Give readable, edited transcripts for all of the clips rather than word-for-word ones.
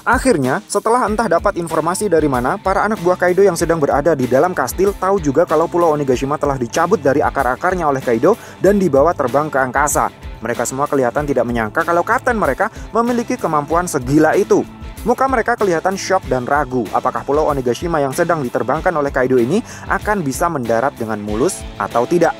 Akhirnya, setelah entah dapat informasi dari mana, para anak buah Kaido yang sedang berada di dalam kastil tahu juga kalau Pulau Onigashima telah dicabut dari akar-akarnya oleh Kaido dan dibawa terbang ke angkasa. Mereka semua kelihatan tidak menyangka kalau kapten mereka memiliki kemampuan segila itu. Muka mereka kelihatan syok dan ragu apakah Pulau Onigashima yang sedang diterbangkan oleh Kaido ini akan bisa mendarat dengan mulus atau tidak.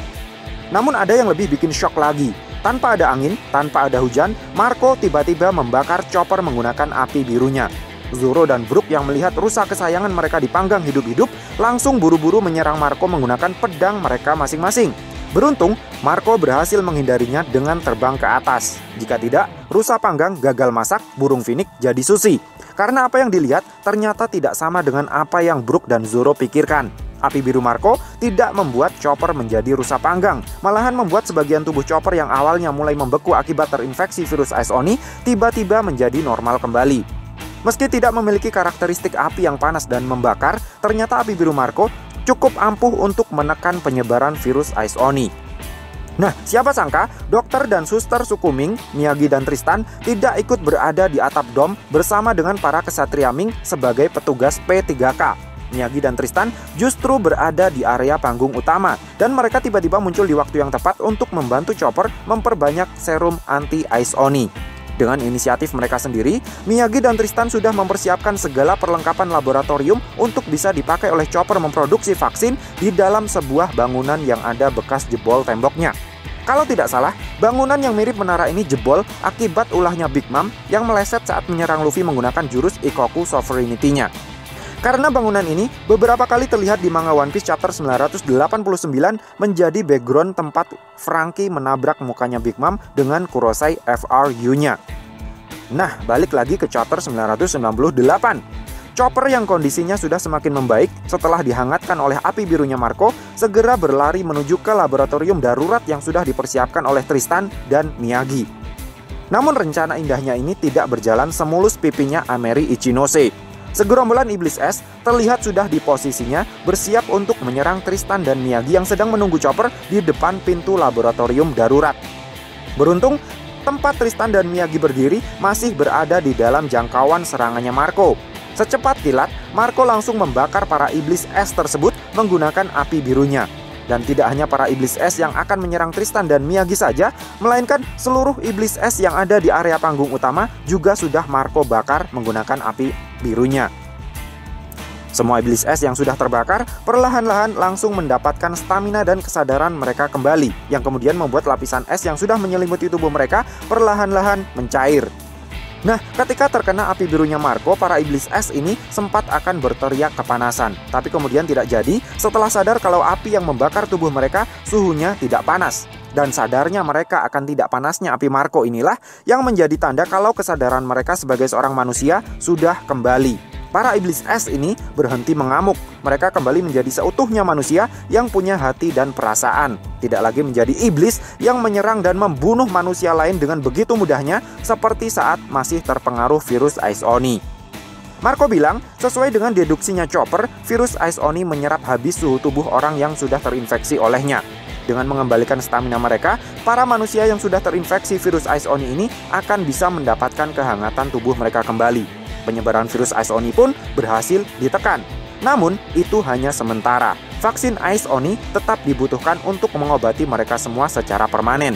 Namun ada yang lebih bikin syok lagi. Tanpa ada angin, tanpa ada hujan, Marco tiba-tiba membakar chopper menggunakan api birunya. Zoro dan Brook yang melihat rusa kesayangan mereka dipanggang hidup-hidup langsung buru-buru menyerang Marco menggunakan pedang mereka masing-masing. Beruntung, Marco berhasil menghindarinya dengan terbang ke atas. Jika tidak, rusa panggang gagal masak, burung Phoenix jadi sushi. Karena apa yang dilihat ternyata tidak sama dengan apa yang Brook dan Zoro pikirkan. Api biru Marco tidak membuat chopper menjadi rusa panggang, malahan membuat sebagian tubuh chopper yang awalnya mulai membeku akibat terinfeksi virus Ice Oni tiba-tiba menjadi normal kembali. Meski tidak memiliki karakteristik api yang panas dan membakar, ternyata api biru Marco cukup ampuh untuk menekan penyebaran virus Ice Oni. Nah, siapa sangka dokter dan suster suku Ming, Miyagi dan Tristan tidak ikut berada di atap dom bersama dengan para kesatria Ming sebagai petugas P3K. Miyagi dan Tristan justru berada di area panggung utama dan mereka tiba-tiba muncul di waktu yang tepat untuk membantu Chopper memperbanyak serum anti-Ice Oni. Dengan inisiatif mereka sendiri, Miyagi dan Tristan sudah mempersiapkan segala perlengkapan laboratorium untuk bisa dipakai oleh Chopper memproduksi vaksin di dalam sebuah bangunan yang ada bekas jebol temboknya. Kalau tidak salah, bangunan yang mirip menara ini jebol akibat ulahnya Big Mom yang meleset saat menyerang Luffy menggunakan jurus Ikoku Sovereignty-nya. Karena bangunan ini beberapa kali terlihat di manga One Piece chapter 989 menjadi background tempat Franky menabrak mukanya Big Mom dengan Kurosai FRU-nya. Nah, balik lagi ke chapter 998. Chopper yang kondisinya sudah semakin membaik setelah dihangatkan oleh api birunya Marco segera berlari menuju ke laboratorium darurat yang sudah dipersiapkan oleh Tristan dan Miyagi. Namun rencana indahnya ini tidak berjalan semulus pipinya Ameri Ichinose. Segerombolan iblis es terlihat sudah di posisinya bersiap untuk menyerang Tristan dan Miyagi yang sedang menunggu Chopper di depan pintu laboratorium darurat. Beruntung, tempat Tristan dan Miyagi berdiri masih berada di dalam jangkauan serangannya Marco. Secepat kilat, Marco langsung membakar para iblis es tersebut menggunakan api birunya. Dan tidak hanya para iblis es yang akan menyerang Tristan dan Miyagi saja, melainkan seluruh iblis es yang ada di area panggung utama juga sudah Marco bakar menggunakan api birunya. Semua iblis es yang sudah terbakar perlahan-lahan langsung mendapatkan stamina dan kesadaran mereka kembali, yang kemudian membuat lapisan es yang sudah menyelimuti tubuh mereka perlahan-lahan mencair. Nah, ketika terkena api birunya Marco, para iblis es ini sempat akan berteriak kepanasan. Tapi kemudian tidak jadi setelah sadar kalau api yang membakar tubuh mereka suhunya tidak panas. Dan sadarnya mereka akan tidak panasnya api Marco inilah yang menjadi tanda kalau kesadaran mereka sebagai seorang manusia sudah kembali. Para iblis es ini berhenti mengamuk. Mereka kembali menjadi seutuhnya manusia yang punya hati dan perasaan. Tidak lagi menjadi iblis yang menyerang dan membunuh manusia lain dengan begitu mudahnya seperti saat masih terpengaruh virus Ice Oni. Marco bilang, sesuai dengan deduksinya Chopper, virus Ice Oni menyerap habis suhu tubuh orang yang sudah terinfeksi olehnya. Dengan mengembalikan stamina mereka, para manusia yang sudah terinfeksi virus Ice Oni ini akan bisa mendapatkan kehangatan tubuh mereka kembali. Penyebaran virus Ice Oni pun berhasil ditekan. Namun, itu hanya sementara. Vaksin Ice Oni tetap dibutuhkan untuk mengobati mereka semua secara permanen.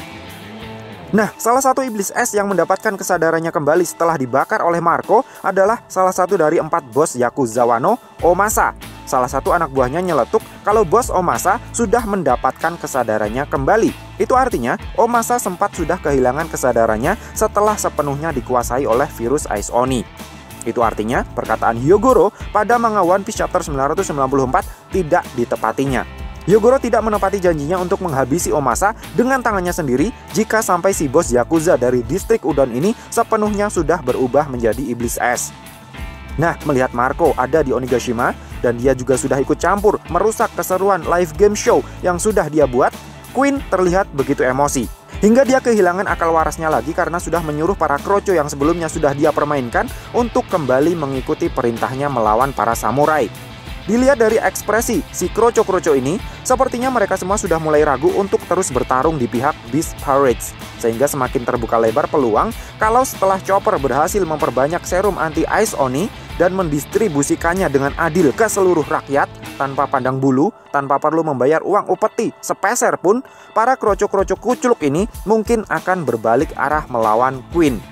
Nah, salah satu iblis es yang mendapatkan kesadarannya kembali setelah dibakar oleh Marco adalah salah satu dari 4 bos Yakuza Wano, Omasa. Salah satu anak buahnya nyeletuk kalau bos Omasa sudah mendapatkan kesadarannya kembali. Itu artinya Omasa sempat sudah kehilangan kesadarannya setelah sepenuhnya dikuasai oleh virus Ice Oni. Itu artinya perkataan Hyogoro pada manga One Piece chapter 994 tidak ditepatinya. Hyogoro tidak menepati janjinya untuk menghabisi Omasa dengan tangannya sendiri jika sampai si bos Yakuza dari distrik Udon ini sepenuhnya sudah berubah menjadi iblis es. Nah, melihat Marco ada di Onigashima dan dia juga sudah ikut campur merusak keseruan live game show yang sudah dia buat, Queen terlihat begitu emosi. Hingga dia kehilangan akal warasnya lagi karena sudah menyuruh para kroco yang sebelumnya sudah dia permainkan untuk kembali mengikuti perintahnya melawan para samurai. Dilihat dari ekspresi si kroco-kroco ini, sepertinya mereka semua sudah mulai ragu untuk terus bertarung di pihak Beast Pirates. Sehingga semakin terbuka lebar peluang kalau setelah Chopper berhasil memperbanyak serum anti-Ice Oni dan mendistribusikannya dengan adil ke seluruh rakyat tanpa pandang bulu, tanpa perlu membayar uang upeti sepeser pun, para kroco-kroco kuculuk ini mungkin akan berbalik arah melawan Queen.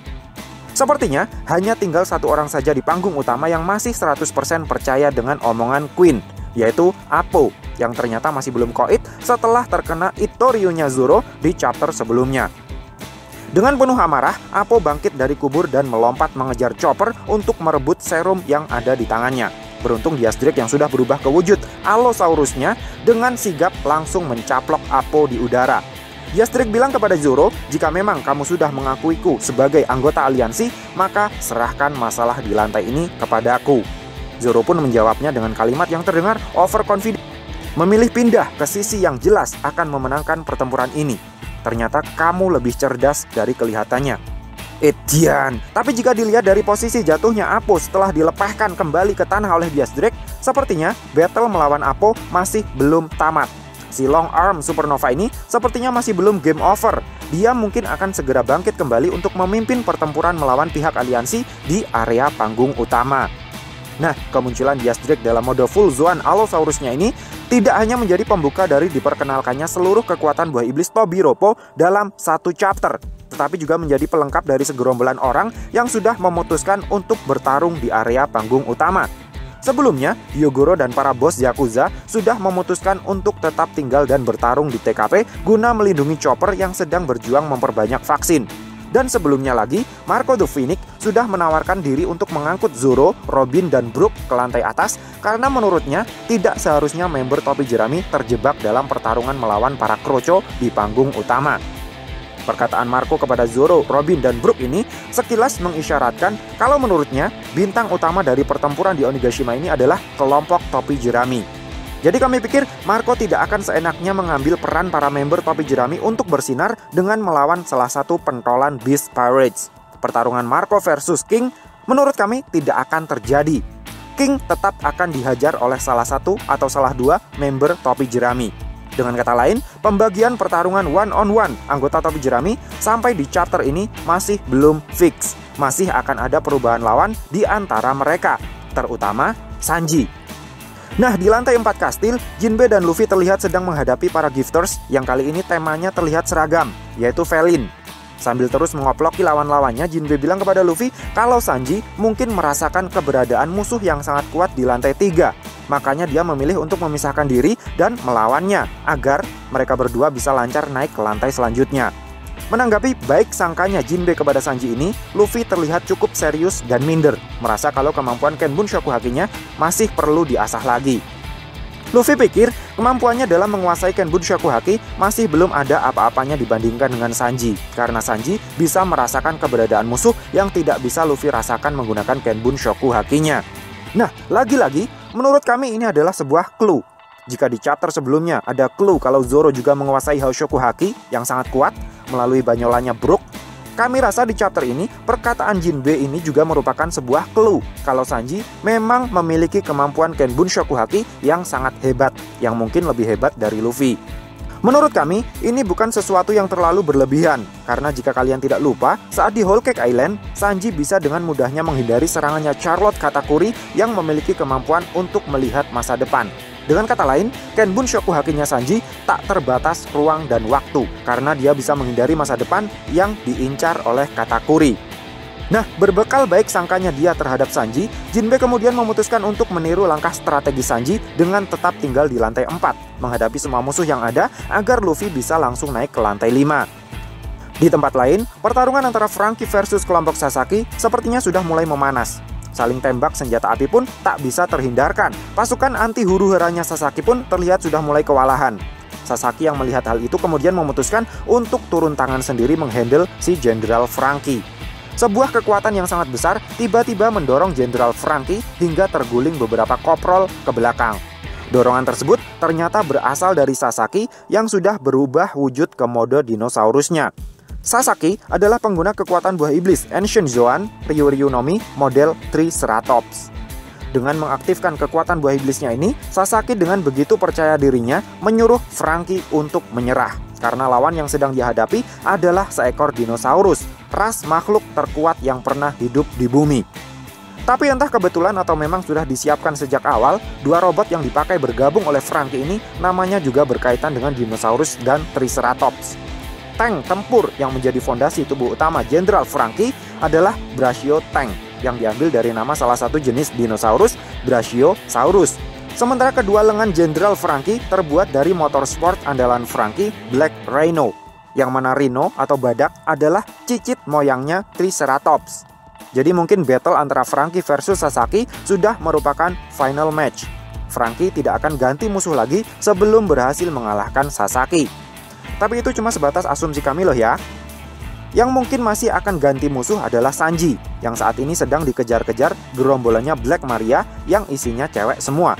Sepertinya hanya tinggal satu orang saja di panggung utama yang masih 100% percaya dengan omongan Queen, yaitu Apo, yang ternyata masih belum koit setelah terkena Itoryu-nya Zoro di chapter sebelumnya. Dengan penuh amarah, Apo bangkit dari kubur dan melompat mengejar Chopper untuk merebut serum yang ada di tangannya. Beruntung Diaz Drake yang sudah berubah ke wujud Allosaurusnya dengan sigap langsung mencaplok Apo di udara. Diaz Drake bilang kepada Zoro, jika memang kamu sudah mengakuiku sebagai anggota aliansi, maka serahkan masalah di lantai ini kepadaku. Zoro pun menjawabnya dengan kalimat yang terdengar overconfident. Memilih pindah ke sisi yang jelas akan memenangkan pertempuran ini. Ternyata kamu lebih cerdas dari kelihatannya. Etienne. Tapi jika dilihat dari posisi jatuhnya Apo setelah dilepaskan kembali ke tanah oleh Diaz Drake, sepertinya battle melawan Apo masih belum tamat. Si Long Arm Supernova ini sepertinya masih belum game over. Dia mungkin akan segera bangkit kembali untuk memimpin pertempuran melawan pihak aliansi di area panggung utama. Nah, kemunculan Diaz Drake dalam mode full Zoan Allosaurusnya ini tidak hanya menjadi pembuka dari diperkenalkannya seluruh kekuatan buah iblis Tobiropo dalam satu chapter, tetapi juga menjadi pelengkap dari segerombolan orang yang sudah memutuskan untuk bertarung di area panggung utama. Sebelumnya, Hyogoro dan para bos Yakuza sudah memutuskan untuk tetap tinggal dan bertarung di TKP guna melindungi Chopper yang sedang berjuang memperbanyak vaksin. Dan sebelumnya lagi, Marco the Phoenix sudah menawarkan diri untuk mengangkut Zoro, Robin, dan Brook ke lantai atas karena menurutnya tidak seharusnya member topi jerami terjebak dalam pertarungan melawan para kroco di panggung utama. Perkataan Marco kepada Zoro, Robin, dan Brook ini sekilas mengisyaratkan kalau menurutnya bintang utama dari pertempuran di Onigashima ini adalah kelompok topi jerami. Jadi kami pikir Marco tidak akan seenaknya mengambil peran para member topi jerami untuk bersinar dengan melawan salah satu pentolan Beast Pirates. Pertarungan Marco versus King menurut kami tidak akan terjadi. King tetap akan dihajar oleh salah satu atau salah dua member topi jerami. Dengan kata lain, pembagian pertarungan one-on-one anggota topi jerami sampai di chapter ini masih belum fix. Masih akan ada perubahan lawan di antara mereka, terutama Sanji. Nah, di lantai 4 kastil, Jinbe dan Luffy terlihat sedang menghadapi para gifters yang kali ini temanya terlihat seragam, yaitu Felin. Sambil terus mengoploki lawan-lawannya, Jinbe bilang kepada Luffy kalau Sanji mungkin merasakan keberadaan musuh yang sangat kuat di lantai 3. Makanya dia memilih untuk memisahkan diri dan melawannya agar mereka berdua bisa lancar naik ke lantai selanjutnya. Menanggapi baik sangkanya Jinbe kepada Sanji ini, Luffy terlihat cukup serius dan minder, merasa kalau kemampuan Kenbun Shakuhakinya masih perlu diasah lagi. Luffy pikir kemampuannya dalam menguasai Kenbun Shakuhaki masih belum ada apa-apanya dibandingkan dengan Sanji, karena Sanji bisa merasakan keberadaan musuh yang tidak bisa Luffy rasakan menggunakan Kenbun Shakuhakinya. Nah, lagi-lagi menurut kami ini adalah sebuah clue. Jika di chapter sebelumnya ada clue kalau Zoro juga menguasai Haoshoku Haki yang sangat kuat melalui banyolanya Brook, kami rasa di chapter ini perkataan Jinbe ini juga merupakan sebuah clue kalau Sanji memang memiliki kemampuan Kenbun Shakuhaki yang sangat hebat, yang mungkin lebih hebat dari Luffy. Menurut kami, ini bukan sesuatu yang terlalu berlebihan, karena jika kalian tidak lupa, saat di Whole Cake Island, Sanji bisa dengan mudahnya menghindari serangannya Charlotte Katakuri yang memiliki kemampuan untuk melihat masa depan. Dengan kata lain, Kenbun Shakuhakinya Sanji tak terbatas ruang dan waktu, karena dia bisa menghindari masa depan yang diincar oleh Katakuri. Nah, berbekal baik sangkanya dia terhadap Sanji, Jinbe kemudian memutuskan untuk meniru langkah strategi Sanji dengan tetap tinggal di lantai 4, menghadapi semua musuh yang ada agar Luffy bisa langsung naik ke lantai 5. Di tempat lain, pertarungan antara Franky versus kelompok Sasaki sepertinya sudah mulai memanas. Saling tembak senjata api pun tak bisa terhindarkan. Pasukan anti huru-haranya Sasaki pun terlihat sudah mulai kewalahan. Sasaki yang melihat hal itu kemudian memutuskan untuk turun tangan sendiri menghandle si Jenderal Franky. Sebuah kekuatan yang sangat besar tiba-tiba mendorong Jenderal Franky hingga terguling beberapa koprol ke belakang. Dorongan tersebut ternyata berasal dari Sasaki yang sudah berubah wujud ke mode dinosaurusnya. Sasaki adalah pengguna kekuatan buah iblis Ancient Zoan Ryuryu no Mi model Triceratops. Dengan mengaktifkan kekuatan buah iblisnya ini, Sasaki dengan begitu percaya dirinya menyuruh Franky untuk menyerah. Karena lawan yang sedang dihadapi adalah seekor dinosaurus, ras makhluk terkuat yang pernah hidup di bumi. Tapi entah kebetulan atau memang sudah disiapkan sejak awal, dua robot yang dipakai bergabung oleh Franky ini namanya juga berkaitan dengan dinosaurus dan Triceratops. Tank tempur yang menjadi fondasi tubuh utama Jenderal Franky adalah Brachiosaurus Tank, yang diambil dari nama salah satu jenis dinosaurus, Brachiosaurus. Sementara kedua lengan Jenderal Franky terbuat dari motorsport andalan Franky, Black Rhino, yang mana rhino atau badak adalah cicit moyangnya Triceratops. Jadi mungkin battle antara Franky versus Sasaki sudah merupakan final match. Franky tidak akan ganti musuh lagi sebelum berhasil mengalahkan Sasaki. Tapi itu cuma sebatas asumsi kami loh ya. Yang mungkin masih akan ganti musuh adalah Sanji, yang saat ini sedang dikejar-kejar gerombolannya Black Maria yang isinya cewek semua.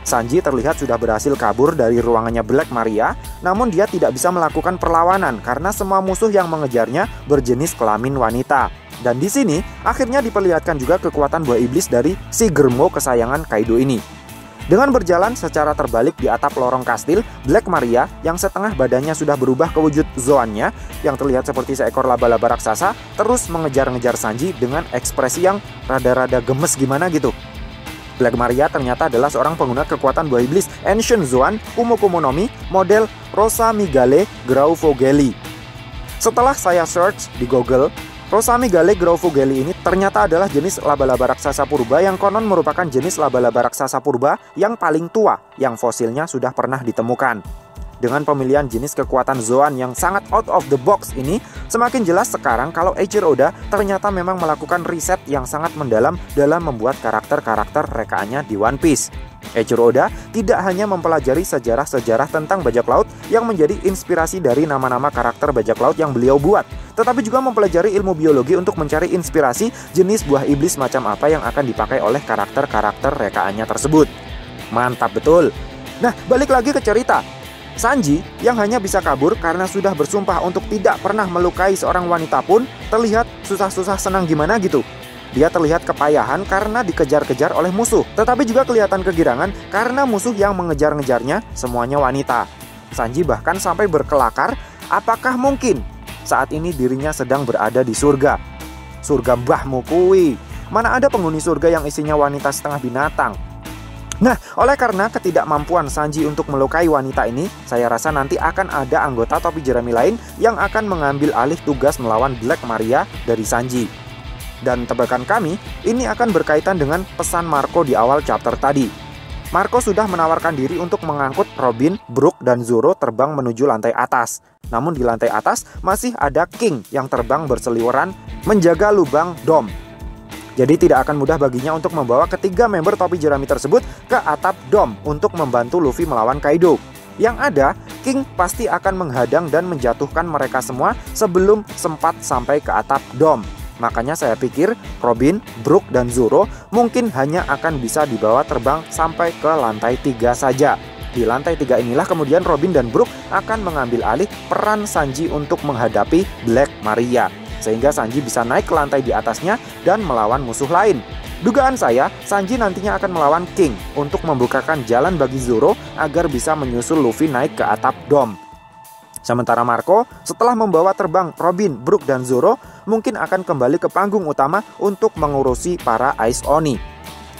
Sanji terlihat sudah berhasil kabur dari ruangannya Black Maria, namun dia tidak bisa melakukan perlawanan karena semua musuh yang mengejarnya berjenis kelamin wanita. Dan di sini akhirnya diperlihatkan juga kekuatan buah iblis dari si Germo kesayangan Kaido ini. Dengan berjalan secara terbalik di atap lorong kastil, Black Maria yang setengah badannya sudah berubah ke wujud Zoannya, yang terlihat seperti seekor laba-laba raksasa, terus mengejar-ngejar Sanji dengan ekspresi yang rada-rada gemes gimana gitu. Black Maria ternyata adalah seorang pengguna kekuatan buah iblis Ancient Zoan Kumo Kumo no Mi model Rosamigale Grauvogeli. Setelah saya search di Google, Rosamigale Grauvogeli ini ternyata adalah jenis laba-laba raksasa purba yang konon merupakan jenis laba-laba raksasa purba yang paling tua yang fosilnya sudah pernah ditemukan. Dengan pemilihan jenis kekuatan Zoan yang sangat out of the box ini, semakin jelas sekarang kalau Eiichiro Oda ternyata memang melakukan riset yang sangat mendalam dalam membuat karakter-karakter rekaannya di One Piece. Eiichiro Oda tidak hanya mempelajari sejarah-sejarah tentang bajak laut yang menjadi inspirasi dari nama-nama karakter bajak laut yang beliau buat, tetapi juga mempelajari ilmu biologi untuk mencari inspirasi jenis buah iblis macam apa yang akan dipakai oleh karakter-karakter rekaannya tersebut. Mantap betul. Nah, balik lagi ke cerita. Sanji yang hanya bisa kabur karena sudah bersumpah untuk tidak pernah melukai seorang wanita pun terlihat susah-susah senang gimana gitu. Dia terlihat kepayahan karena dikejar-kejar oleh musuh, tetapi juga kelihatan kegirangan karena musuh yang mengejar-ngejarnya semuanya wanita. Sanji bahkan sampai berkelakar, apakah mungkin saat ini dirinya sedang berada di surga? Surga mbahmu kui, mana ada penghuni surga yang isinya wanita setengah binatang? Nah, oleh karena ketidakmampuan Sanji untuk melukai wanita ini, saya rasa nanti akan ada anggota topi jerami lain yang akan mengambil alih tugas melawan Black Maria dari Sanji. Dan tebakan kami, ini akan berkaitan dengan pesan Marco di awal chapter tadi. Marco sudah menawarkan diri untuk mengangkut Robin, Brook, dan Zoro terbang menuju lantai atas. Namun di lantai atas masih ada King yang terbang berseliweran menjaga lubang dom. Jadi tidak akan mudah baginya untuk membawa ketiga member topi jerami tersebut ke atap dom untuk membantu Luffy melawan Kaido. Yang ada, King pasti akan menghadang dan menjatuhkan mereka semua sebelum sempat sampai ke atap dom. Makanya saya pikir Robin, Brook, dan Zoro mungkin hanya akan bisa dibawa terbang sampai ke lantai 3 saja. Di lantai 3 inilah kemudian Robin dan Brook akan mengambil alih peran Sanji untuk menghadapi Black Maria, sehingga Sanji bisa naik ke lantai di atasnya dan melawan musuh lain. Dugaan saya, Sanji nantinya akan melawan King untuk membukakan jalan bagi Zoro agar bisa menyusul Luffy naik ke atap dom. Sementara Marco, setelah membawa terbang Robin, Brook, dan Zoro, mungkin akan kembali ke panggung utama untuk mengurusi para Ice Oni.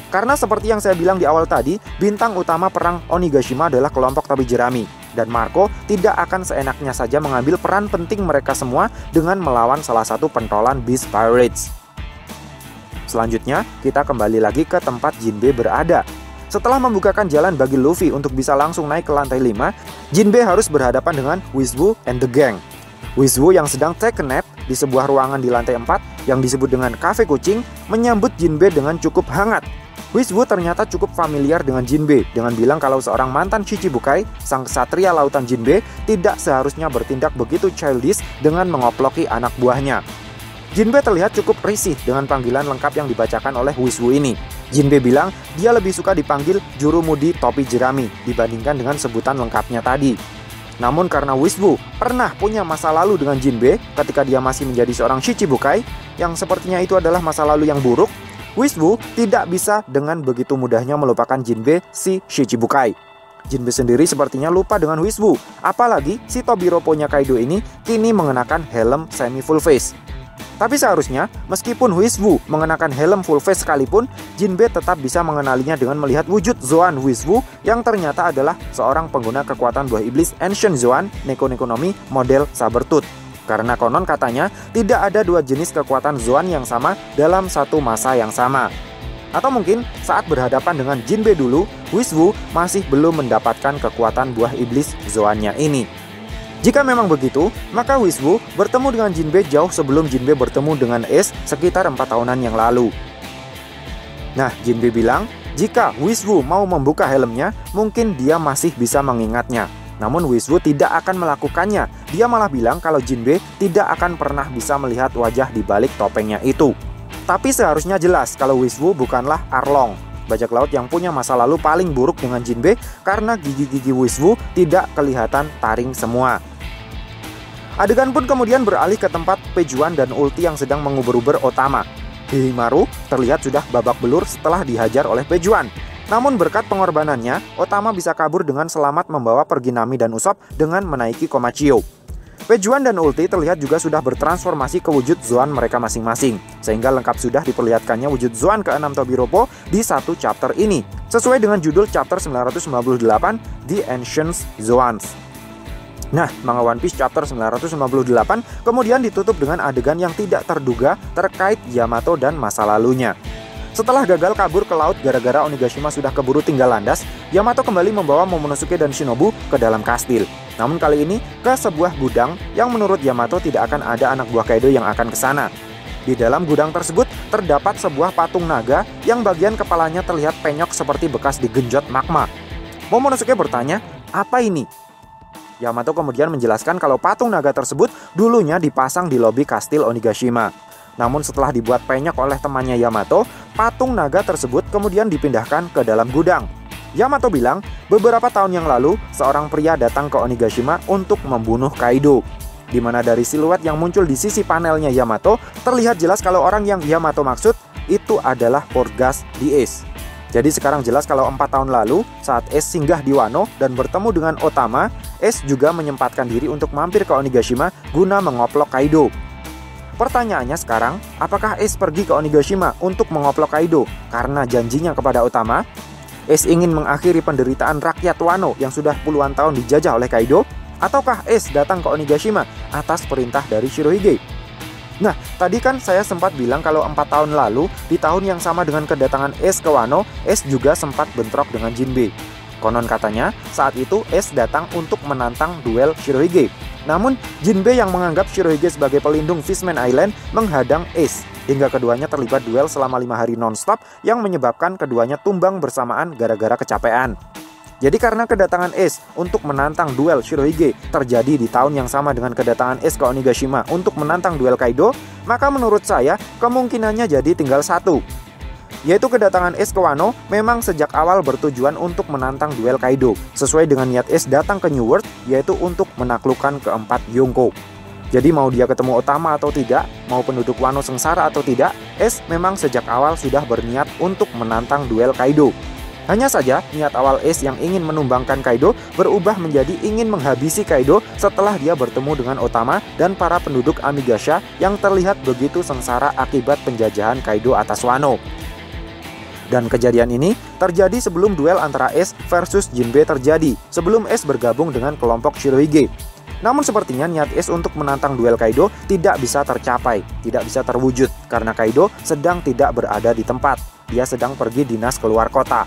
Karena seperti yang saya bilang di awal tadi, bintang utama perang Onigashima adalah kelompok topi jerami. Dan Marco tidak akan seenaknya saja mengambil peran penting mereka semua dengan melawan salah satu pentolan Beast Pirates. Selanjutnya, kita kembali lagi ke tempat Jinbe berada. Setelah membukakan jalan bagi Luffy untuk bisa langsung naik ke lantai 5, Jinbe harus berhadapan dengan Wiswu and the Gang. Wiswu yang sedang take a nap di sebuah ruangan di lantai 4 yang disebut dengan Cafe Kucing menyambut Jinbe dengan cukup hangat. Wiswu ternyata cukup familiar dengan Jinbe dengan bilang kalau seorang mantan Shichibukai, sang ksatria lautan Jinbe, tidak seharusnya bertindak begitu childish dengan mengoploki anak buahnya. Jinbe terlihat cukup risih dengan panggilan lengkap yang dibacakan oleh Wiswu ini. Jinbe bilang dia lebih suka dipanggil Jurumudi Topi Jerami dibandingkan dengan sebutan lengkapnya tadi. Namun karena Wiswu pernah punya masa lalu dengan Jinbe ketika dia masih menjadi seorang Shichibukai, yang sepertinya itu adalah masa lalu yang buruk, Wiswu tidak bisa dengan begitu mudahnya melupakan Jinbe si Shichibukai. Jinbe sendiri sepertinya lupa dengan Wiswu, apalagi si Tobiropo-nya Kaido ini kini mengenakan helm semi full face. Tapi seharusnya, meskipun Wiswu mengenakan helm full face sekalipun, Jinbe tetap bisa mengenalinya dengan melihat wujud Zoan Wiswu yang ternyata adalah seorang pengguna kekuatan buah iblis Ancient Zoan Neko Neko no Mi model Sabertooth. Karena konon katanya tidak ada dua jenis kekuatan Zoan yang sama dalam satu masa yang sama. Atau mungkin saat berhadapan dengan Jinbe dulu, Wiswu masih belum mendapatkan kekuatan buah iblis Zoannya ini. Jika memang begitu, maka Wiswu bertemu dengan Jinbe jauh sebelum Jinbe bertemu dengan Ace sekitar 4 tahunan yang lalu. Nah, Jinbe bilang, jika Wiswu mau membuka helmnya, mungkin dia masih bisa mengingatnya. Namun Wiswu tidak akan melakukannya. Dia malah bilang kalau Jinbe tidak akan pernah bisa melihat wajah di balik topengnya itu. Tapi seharusnya jelas kalau Wiswu bukanlah Arlong, bajak laut yang punya masa lalu paling buruk dengan Jinbe karena gigi-gigi Wiswu tidak kelihatan taring semua. Adegan pun kemudian beralih ke tempat Pejuan dan Ulti yang sedang menguber-uber Otama. Hihimaru terlihat sudah babak belur setelah dihajar oleh Pejuan. Namun berkat pengorbanannya, Otama bisa kabur dengan selamat membawa pergi Nami dan Usopp dengan menaiki Komachio. Pejuan dan Ulti terlihat juga sudah bertransformasi ke wujud Zoan mereka masing-masing, sehingga lengkap sudah diperlihatkannya wujud Zoan ke-6 Tobiropo di satu chapter ini, sesuai dengan judul chapter 998, The Ancient Zoans. Nah, manga One Piece chapter 998 kemudian ditutup dengan adegan yang tidak terduga terkait Yamato dan masa lalunya. Setelah gagal kabur ke laut gara-gara Onigashima sudah keburu tinggal landas, Yamato kembali membawa Momonosuke dan Shinobu ke dalam kastil. Namun kali ini ke sebuah gudang yang menurut Yamato tidak akan ada anak buah Kaido yang akan ke sana. Di dalam gudang tersebut terdapat sebuah patung naga yang bagian kepalanya terlihat penyok seperti bekas digenjot magma. Momonosuke bertanya, "Apa ini?" Yamato kemudian menjelaskan kalau patung naga tersebut dulunya dipasang di lobi kastil Onigashima. Namun setelah dibuat penyok oleh temannya Yamato, patung naga tersebut kemudian dipindahkan ke dalam gudang. Yamato bilang, beberapa tahun yang lalu, seorang pria datang ke Onigashima untuk membunuh Kaido. Di mana dari siluet yang muncul di sisi panelnya Yamato, terlihat jelas kalau orang yang Yamato maksud, itu adalah Portgas di Ace. Jadi sekarang jelas kalau 4 tahun lalu, saat Ace singgah di Wano dan bertemu dengan Otama, Ace juga menyempatkan diri untuk mampir ke Onigashima guna mengoplok Kaido. Pertanyaannya sekarang, apakah Ace pergi ke Onigashima untuk mengoplok Kaido karena janjinya kepada Otama? Ace ingin mengakhiri penderitaan rakyat Wano yang sudah puluhan tahun dijajah oleh Kaido? Ataukah Ace datang ke Onigashima atas perintah dari Shirohige? Nah, tadi kan saya sempat bilang kalau 4 tahun lalu, di tahun yang sama dengan kedatangan Ace ke Wano, Ace juga sempat bentrok dengan Jinbe. Konon katanya, saat itu Ace datang untuk menantang duel Shirohige. Namun, Jinbe yang menganggap Shirohige sebagai pelindung Fishman Island menghadang Ace, hingga keduanya terlibat duel selama 5 hari non-stop yang menyebabkan keduanya tumbang bersamaan gara-gara kecapean. Jadi karena kedatangan Ace untuk menantang duel Shirohige terjadi di tahun yang sama dengan kedatangan Ace ke Onigashima untuk menantang duel Kaido, maka menurut saya kemungkinannya jadi tinggal satu, yaitu kedatangan Ace ke Wano memang sejak awal bertujuan untuk menantang duel Kaido, sesuai dengan niat Ace datang ke New World, yaitu untuk menaklukkan keempat Yonko. Jadi mau dia ketemu Otama atau tidak, mau penduduk Wano sengsara atau tidak, Ace memang sejak awal sudah berniat untuk menantang duel Kaido. Hanya saja, niat awal Ace yang ingin menumbangkan Kaido berubah menjadi ingin menghabisi Kaido setelah dia bertemu dengan Otama dan para penduduk Amigasha yang terlihat begitu sengsara akibat penjajahan Kaido atas Wano. Dan kejadian ini terjadi sebelum duel antara Ace versus Jinbe terjadi, sebelum Ace bergabung dengan kelompok Shirohige. Namun sepertinya niat Ace untuk menantang duel Kaido tidak bisa tercapai, tidak bisa terwujud, karena Kaido sedang tidak berada di tempat. Dia sedang pergi dinas keluar kota.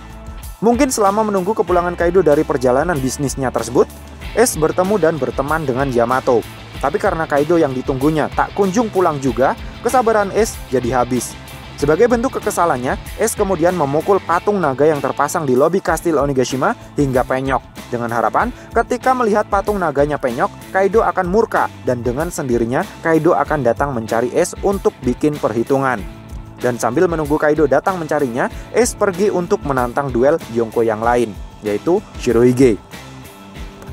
Mungkin selama menunggu kepulangan Kaido dari perjalanan bisnisnya tersebut, Ace bertemu dan berteman dengan Yamato. Tapi karena Kaido yang ditunggunya tak kunjung pulang juga, kesabaran Ace jadi habis. Sebagai bentuk kekesalannya, Ace kemudian memukul patung naga yang terpasang di lobi kastil Onigashima hingga penyok. Dengan harapan, ketika melihat patung naganya penyok, Kaido akan murka dan dengan sendirinya Kaido akan datang mencari Ace untuk bikin perhitungan. Dan sambil menunggu Kaido datang mencarinya, Ace pergi untuk menantang duel Yonko yang lain, yaitu Shirohige.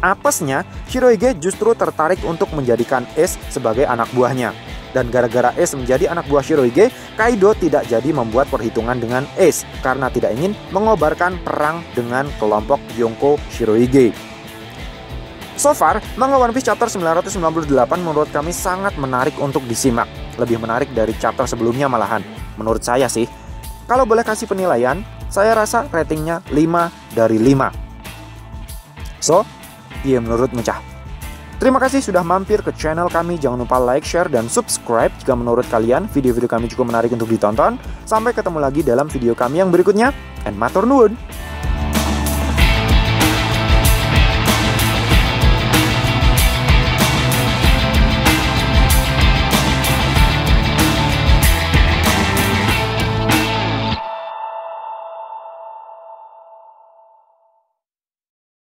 Apesnya, Shirohige justru tertarik untuk menjadikan Ace sebagai anak buahnya. Dan gara-gara Ace menjadi anak buah Shirohige, Kaido tidak jadi membuat perhitungan dengan Ace karena tidak ingin mengobarkan perang dengan kelompok Yonko Shirohige. So far, manga One Piece chapter 998 menurut kami sangat menarik untuk disimak. Lebih menarik dari chapter sebelumnya malahan, menurut saya sih. Kalau boleh kasih penilaian, saya rasa ratingnya 5 dari 5. So, iya menurut Mecah. Terima kasih sudah mampir ke channel kami. Jangan lupa like, share, dan subscribe jika menurut kalian video-video kami cukup menarik untuk ditonton. Sampai ketemu lagi dalam video kami yang berikutnya. And matur nuwun.